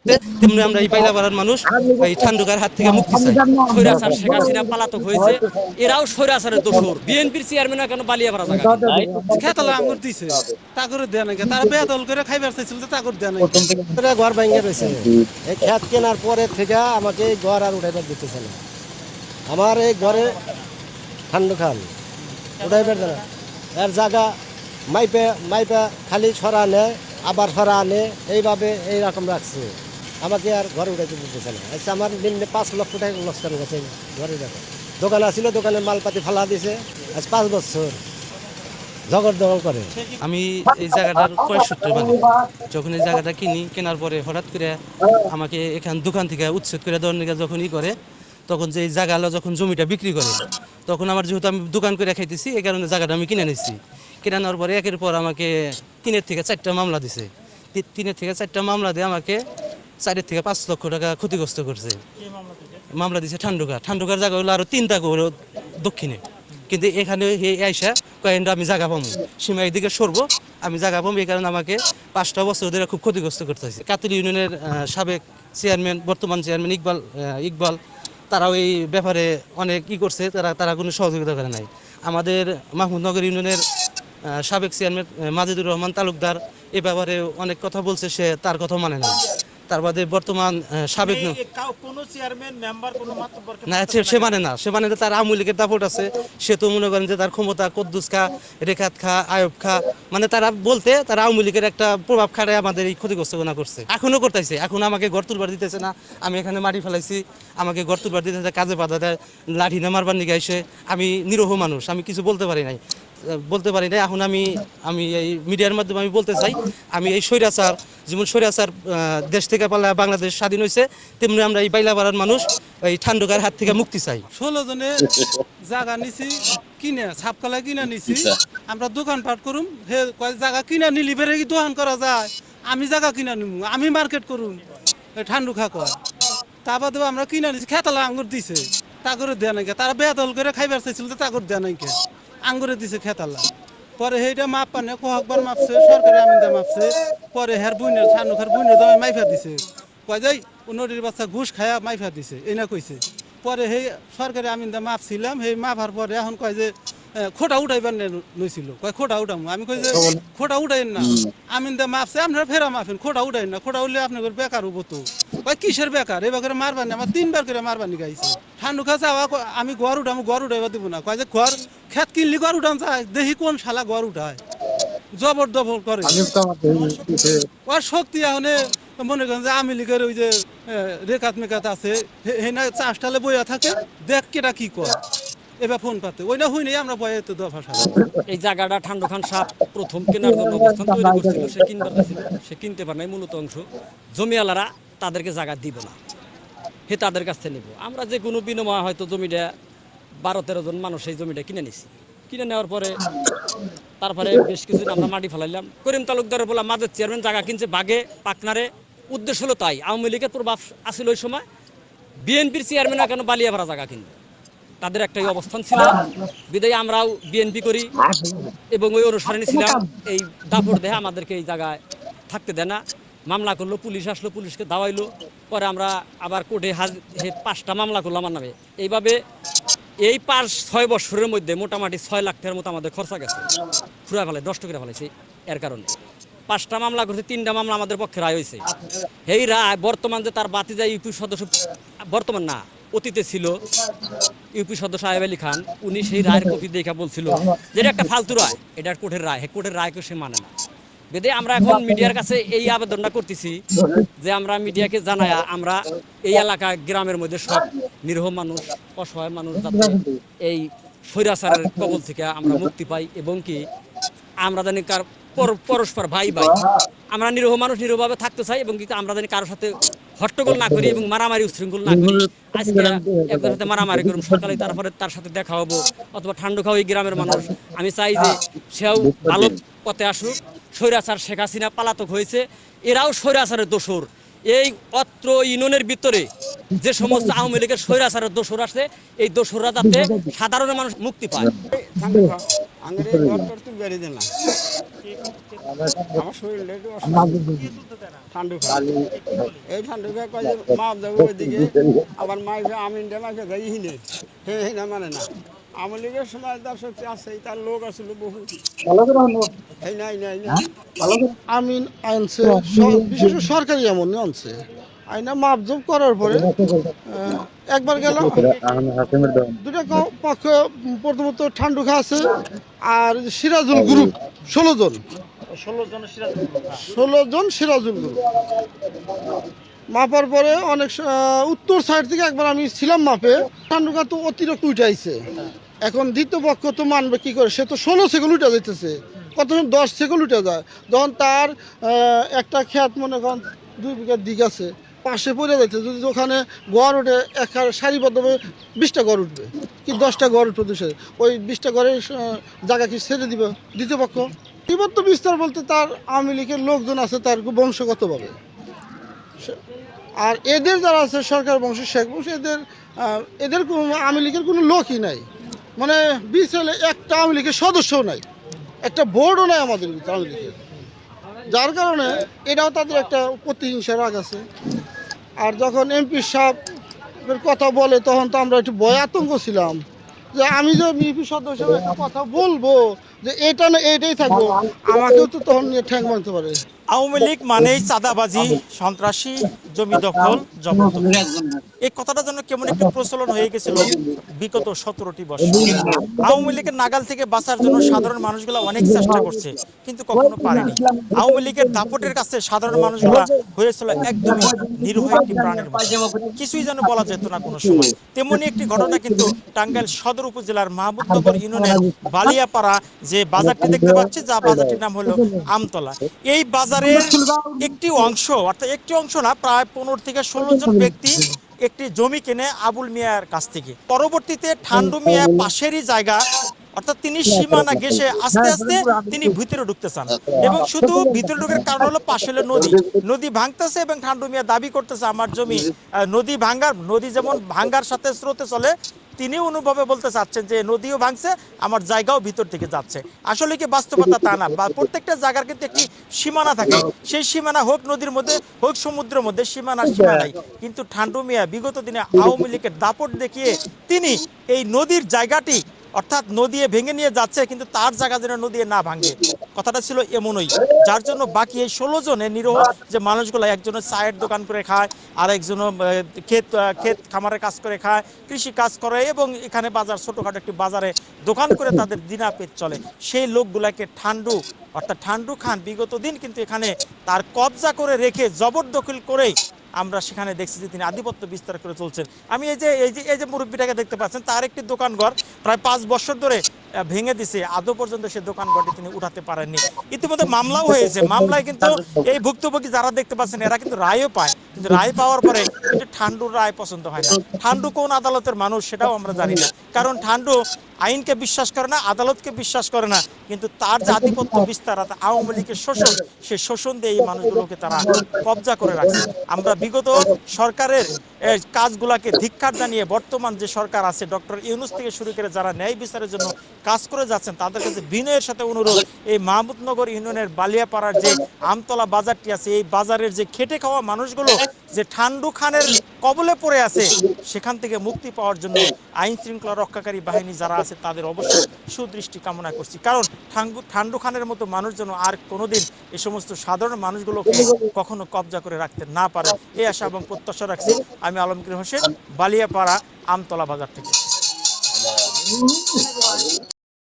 তেমনি আমরা এই পাইলাপাড়ার মানুষ এই ঠান্ডুকার হাত থেকে মুক্তি চাই। স্বৈরাচার শেখ হাসিনা পলাতক হয়েছে, এরাও স্বৈরাচারের দোষর। বিএনপির চেয়ারম্যান কেন বালিয়াপাড়া জায়গা খেতলা আঙ্গুর দিছে তা করে দেয়া নাকি, তারা বেদল করে খাইবার চাইছিল তা করে দেয়া নাকি। ঘর ভেঙে রয়েছে, এই খেত কেনার পরে থেকে আমাকে এই ঘর আর উঠাইবার দিতেছে না। আমার এই ঘরে ঠান্ডু খান উঠাইবার দেয় না, এর জায়গা মাইপে মাইপে খালি সরা নেয় আবার সরা আনে, এইভাবে এইরকম রাখছে। আমাকে আর ঘরে উঠাইতে দিতেছে না। আচ্ছা, আমার নিম্নে 5 লক্ষ টাকা লোকসান গেছে ঘরে। দেখো, দোকান আছিল, দোকানের মালপাতি ফালা দিছে। আজ 5 বছর জগদ্দখল করে। আমি এই জায়গাটার কয়েক সূত্রে বাদী। যখন এই জায়গাটা কেনার পরে হঠাৎ করে আমাকে এখান দোকান থেকে উচ্ছেদ করে দেওয়ার নিয়ে যখন করে, তখন যে এই জায়গাটা যখন জমিটা বিক্রি করে, তখন আমার যেহেতু আমি দোকান করে খাইতেছি, এই কারণে জায়গাটা আমি কিনে নিচ্ছি। কিনে নেওয়ার পরে একের পর আমাকে 3 থেকে 4টা মামলা দিছে। 3 থেকে 4টা মামলা দিয়ে আমাকে 4 থেকে 5 লক্ষ টাকা ক্ষতিগ্রস্ত করছে। মামলা দিছে ঠান্ডুকার জায়গা হলো আরো 3টা করে দক্ষিণে। কিন্তু এখানে আইসা কয়েকটা আমি জায়গা পাবো, সীমা এদিকে সরবো, আমি জায়গা পাবো। এই কারণে আমাকে 5টা বছর ধরে খুব ক্ষতিগ্রস্ত করতে হয়েছে। কাতুল ইউনিয়নের সাবেক চেয়ারম্যান, বর্তমান চেয়ারম্যান ইকবাল, তারাও এই ব্যাপারে অনেক করছে, তারা কোনো সহযোগিতা করে নাই। আমাদের মাহমুদনগর ইউনিয়নের সাবেক চেয়ারম্যান মাজেদুর রহমান তালুকদার এ ব্যাপারে অনেক কথা বলছে, সে তার কথা মানে না। তার বাদে বর্তমান সাবেক না, সে মানে না, তার আওয়ামী লীগের দাপট আছে। সে তো মনে করেন যে তার ক্ষমতা কদ্দুস খা, রেখাত খা, আয়ব খা, মানে তারা বলতে তারা আওয়ামী লীগের একটা প্রভাব খাড়ে আমাদের এই ক্ষতিগ্রস্তনা করছে, এখনো করতেছে। এখন আমাকে ঘর তুলবার দিতেছে না, আমি এখানে মাটি ফেলাইছি, আমাকে ঘর তুলবার দিতেছে, কাজে বাধা দেয়, লাঠি না মারবার নিয়ে আইসে। আমি নিরহ মানুষ, আমি কিছু বলতে পারি নাই। এখন আমি এই মিডিয়ার মাধ্যমে আমি বলতে চাই, আমি এই স্বৈরাচার, যেমন স্বৈরাচার দেশ থেকে বাংলাদেশ স্বাধীন হয়েছে, তেমনি আমরা এই বাইলাপাড়ার মানুষ এই ঠান্ডুকার হাত থেকে মুক্তি চাই। 16 জনে জায়গা নিছি, কিনে ছাপকালা কিনা নিছি। আমরা দোকানপাট করুম, হে কয় জায়গা কিনা নিলি বেড়ে কি দোকান করা যায়? আমি জায়গা কিনা নিমু, আমি মার্কেট করুম, ঠান্ডু খা কয়। তা বাদে আমরা কিনা নিছি, খেতলা আঙ্গুর দিছে তা করে দেয়া নাকি, তারা বেদল করে খাইবার চাইছিল তা করে দেয়া নাকি, আঙ্গুরে দিছে খেতালা। পরে সেইটা মাপ পানে কোহকবার মাপছে, সরকারি আমিনদা মাপছে। পরে হের বুইনের ঠান্ডুখার বুইনের জমে মাইফা দিছে, কয় যাই নদীর বাচ্চা ঘুষ খায়া মাইফা দিছে, এই না কইছে। পরে সেই সরকারি আমিনদা মাপছিলাম, সেই মাপার পরে এখন কয় যে খোটা উঠাইবার নইছিল, কয় খোটা উঠাম। আমি কই যে খোটা উঠাইন না, আমিনদা মাপছে, আপনারা ফেরা মাপেন, খোটা উঠাইন না। খোটা উঠলে আপনাদের বেকার হবো তো। কয় কিসের বেকার, এবার করে মারবানি, আমার 3বার করে মারবানি গাইছে। ঠান্ডু খা যাওয়া, আমি ঘর উঠাম, ঘর উঠাইবার দিব না। কয় যে ঘর খেত কিনলি ঘর উঠান যায়, দেখি কোন শালা ঘর উঠায়, জবরদবর করে। ওর শক্তি এখন মনে করেন যে আওয়ামী লীগের ওই যে রেখাত মেকাত আছে, সেই না চাষটালে বইয়া থাকে, দেখ কেটা কি কয়, এবার ফোন পাতে ওই না হই নাই, আমরা বয়ে তো দফা সারা। এই জায়গাটা ঠান্ডু খান সাহেব প্রথম কেনার জন্য অবস্থান তৈরি করছিল, সে কিনবার চাইছিল, সে কিনতে পারে নাই। মূলত অংশ জমিওয়ালারা তাদেরকে জায়গা দিব না, হে তাদের কাছ থেকে নিব। আমরা যে কোনো বিনিময় হয়তো জমিটা 12-13 জন মানুষ এই জমিটা কিনে নিছি। কিনে নেওয়ার পরে তারপরে বেশ কিছুদিন আমরা মাটি ফেলাইলাম। করিম তালুকদারের বলা মাদের চেয়ারম্যান জায়গা কিনছে বাগে পাকনারে, উদ্দেশ্য হলো তাই। আওয়ামী লীগের প্রভাব আসছিল ওই সময়, বিএনপির চেয়ারম্যান কেন বালিয়াপাড়া জায়গা কিনবে, তাদের একটাই অবস্থান ছিল। বিদায় আমরাও বিএনপি করি এবং ওই অনুসরণে ছিলাম। এই দাপট দেহে আমাদেরকে এই জায়গায় থাকতে দেয় না। মামলা করলো, পুলিশ আসলো, পুলিশকে দাওয়াইলো। পরে আমরা আবার কোর্টে 5টা মামলা করলো আমার নামে। এইভাবে এই 5-6 বছরের মধ্যে মোটামুটি 6 লাখ টাকার মতো আমাদের খরচা গেছে, ফুরা ফেলে 10 টাকা ফেলেছে। এর কারণে 5টা মামলা করছে, 3টা মামলা আমাদের পক্ষে রায় হয়েছে। এই রায় বর্তমান যে তার বাতিজা ইউপি সদস্য, বর্তমান না অতীতে ছিল ইউপি সদস্য আয়েব আলী খান, উনি সেই রায়ের কপি দেখা বলছিল যে এটা একটা ফালতু রায়, এটা কোর্টের রায়, কোর্টের রায়কে সে মানে না। বেদে আমরা এখন মিডিয়ার কাছে এই আবেদনটা করতেছি যে আমরা মিডিয়াকে জানাই, আমরা এই এলাকা গ্রামের মধ্যে সব নিরীহ মানুষ, অসহায় মানুষ যাতে এই স্বৈরাচারের কবল থেকে আমরা মুক্তি পাই, এবং কি আমরা জানি পরস্পর ভাই ভাই, আমরা নিরীহ মানুষ নিরীহভাবে থাকতে চাই, এবং কিন্তু আমরা জানি কারোর সাথে হট্টগোল না করি এবং মারামারি উশৃঙ্খল না করি। আজকে একজনের সাথে মারামারি করুন, সকালে তারপরে তার সাথে দেখা হবো, অথবা ঠান্ডু খাওয়া এই গ্রামের মানুষ। আমি চাই যে সেও ভালো পথে আসুক। স্বৈরাচার শেখ হাসিনা পলাতক হয়েছে, এরাও স্বৈরাচারের দোসর। এই অত্র ইউনিয়নের ভিতরে যে সমস্ত আওয়ামী লীগের স্বৈরাচারের দোসর আছে, এই দোসররা যাতে সাধারণ মানুষ মুক্তি পায়। আঙ্গের এই ঘর টর তো বেরিয়ে দিলাম আমার শরীরটা একটু অসুস্থ ঠান্ডু খায় এই ঠান্ডু খায় কয় যে মাপ যাবো ওইদিকে আবার মাইফে আমিন ডে মাইফে যাই হিনে হে না মানে না আমার লিগের সময় তার শক্তি আছে তার লোক আসলে বহু এই নাই নাই না আমিন আনছে বিশেষ করে সরকারি এমনই আনছে আইনা মাপজোপ করার পরে একবার গেল দুটা পক্ষ প্রথমত ঠান্ডু খা আছে আর সিরাজুল গ্রুপ 16 জন 16 জন সিরাজুল গ্রুপ মাপার পরে অনেক উত্তর সাইড থেকে একবার আমি ছিলাম মাপে ঠান্ডু খা তো অতিরিক্ত উঠাইছে এখন দ্বিতীয় পক্ষ তো মানবে কি করে সে তো 16 সেকেন্ড উঠে যাইতেছে কত 10 সেকেন্ড উঠে যায় যখন তার একটা খেত মনে করেন 2 বিঘার দিক আছে পাশে পড়ে যাচ্ছে যদি ওখানে ঘর ওঠে এক সারিবদ্ধভাবে 20টা ঘর উঠবে কি 10টা ঘর উঠবে দুশো ওই 20টা ঘরের জায়গা কি ছেড়ে দিবে দ্বিতীয় পক্ষ বিভক্ত বিস্তার বলতে তার আওয়ামী লীগের লোকজন আছে তার বংশগতভাবে আর এদের যারা আছে সরকার বংশ শেখ বংশ এদের আওয়ামী লীগের কোনো লোকই নাই মানে বিশালে একটা আওয়ামী লীগের সদস্যও নাই একটা বোর্ডও নাই আমাদের আওয়ামী লীগের যার কারণে এটাও তাদের একটা প্রতিহিংসা রাগ আছে আর যখন এমপি সাহেবের কথা বলে তখন তো আমরা একটু ভয় আতঙ্ক ছিলাম যে আমি যে এমপি সদস্য একটা কথা বলবো যে এটা না এটাই থাকবো আমাকেও তো তখন নিয়ে ঠ্যাং ভাঙতে পারে আওয়ামী লীগ মানেই চাঁদাবাজি সন্ত্রাসী জমি দখল জবরদখল এই কথাটা যেন কেমন একটু প্রচলন হয়ে গেছিল বিগত 17টি বছর আওয়ামী লীগের নাগাল থেকে বাঁচার জন্য সাধারণ মানুষগুলো অনেক চেষ্টা করছে কিন্তু কখনো পারেনি আওয়ামী লীগের দাপটের কাছে সাধারণ মানুষগুলো হয়েছিল একদমই নিরীহ একটি প্রাণের মতো কিছুই যেন বলা যেত না কোনো সময় তেমনি একটি ঘটনা কিন্তু টাঙ্গাইল সদর উপজেলার মাহমুদনগর ইউনিয়নের বালিয়াপাড়া যে বাজারটি দেখতে পাচ্ছি যা বাজারটির নাম হলো আমতলা এই বাজারের একটি অংশ অর্থাৎ একটি অংশ না প্রায় 15 থেকে 16 জন ব্যক্তি একটি জমি কেনে আবুল মিয়ার কাছ থেকে পরবর্তীতে ঠান্ডু মিয়া পাশেরই জায়গা অর্থাৎ তিনি সীমানা ঘেঁষে আস্তে আস্তে তিনি ভিতরে ঢুকতে চান এবং শুধু ভিতরে ঢুকার কারণ হলো পাশে হলো নদী ভাঙতেছে এবং ঠান্ডু মিয়া দাবি করতেছে আমার জমি নদী যেমন ভাঙ্গার সাথে স্রোতে চলে তিনি অনুভবে বলতে চাচ্ছেন যে নদীও ভাঙছে আমার জায়গাও ভিতর থেকে যাচ্ছে আসলে কি বাস্তবতা তা না প্রত্যেকটা জায়গার কিন্তু একটি সীমানা থাকে সেই সীমানা হোক নদীর মধ্যে হোক সমুদ্রের মধ্যে সীমানা নাই কিন্তু ঠান্ডু মিয়া বিগত দিনে আওয়ামী লীগের দাপট দেখিয়ে তিনি এই নদীর জায়গাটি অর্থাৎ নদী ভেঙে নিয়ে যাচ্ছে কিন্তু তার জায়গা যেন নদী না ভাঙে কথাটা ছিল এমনই যার জন্য বাকি এই 16 জনের নিরীহ যে মানুষগুলো একজনের চায়ের দোকান করে খায় আর একজন ক্ষেত খামারের কাজ করে খায় কৃষি কাজ করে এবং এখানে বাজার ছোটোখাটো একটি বাজারে দোকান করে তাদের দিনাপেট চলে সেই লোকগুলাকে ঠান্ডু খান বিগত দিন কিন্তু এখানে তার কবজা করে রেখে জবরদখল করে আমরা সেখানে দেখছি যে তিনি আধিপত্য বিস্তার করে চলছেন আমি এই যে মুরব্বীটাকে দেখতে পাচ্ছেন তার একটি দোকানঘর প্রায় 5 বছর ধরে ভেঙে দিছে আদৌ পর্যন্ত সে দোকানঘরটি তিনি উঠাতে পারেননি ইতিমধ্যে মামলাও হয়েছে মামলায় কিন্তু এই ভুক্তভোগী যারা দেখতে পাচ্ছেন এরা কিন্তু রায়ও পায় কিন্তু রায় পাওয়ার পরে কিন্তু ঠান্ডুর রায় পছন্দ হয় না ঠান্ডু কোন আদালতের মানুষ সেটাও আমরা জানি না কারণ ঠান্ডু আইনকে বিশ্বাস করে না আদালতকে বিশ্বাস করে না কিন্তু তার যে আধিপত্য বিস্তার আওয়ামী লীগের শোষণ সেই শোষণ দিয়ে এই মানুষগুলোকে তারা কবজা করে রাখছে আমরা বিগত সরকারের কাজগুলোকে ধিক্কার জানিয়ে বর্তমান যে সরকার আছে ডক্টর ইউনূস থেকে শুরু করে যারা ন্যায় বিচারের জন্য কাজ করে যাচ্ছেন তাদের কাছে বিনয়ের সাথে অনুরোধ এই মাহমুদনগর ইউনিয়নের বালিয়াপাড়ার যে আমতলা বাজারটি আছে এই বাজারের যে খেটে খাওয়া মানুষগুলো যে ঠান্ডু খানের কবলে পড়ে আছে সেখান থেকে মুক্তি পাওয়ার জন্য আইন শৃঙ্খলা রক্ষাকারী বাহিনী যারা আছে তাদের অবশ্যই সুদৃষ্টি কামনা করছি কারণ ঠান্ডু খানের মতো মানুষ যেন আর কোনোদিন এই সমস্ত সাধারণ মানুষগুলোকে কখনো কবজা করে রাখতে না পারে এই আশা এবং প্রত্যাশা রাখছি আমি আলমগীর হোসেন বালিয়াপাড়া আমতলা বাজার থেকে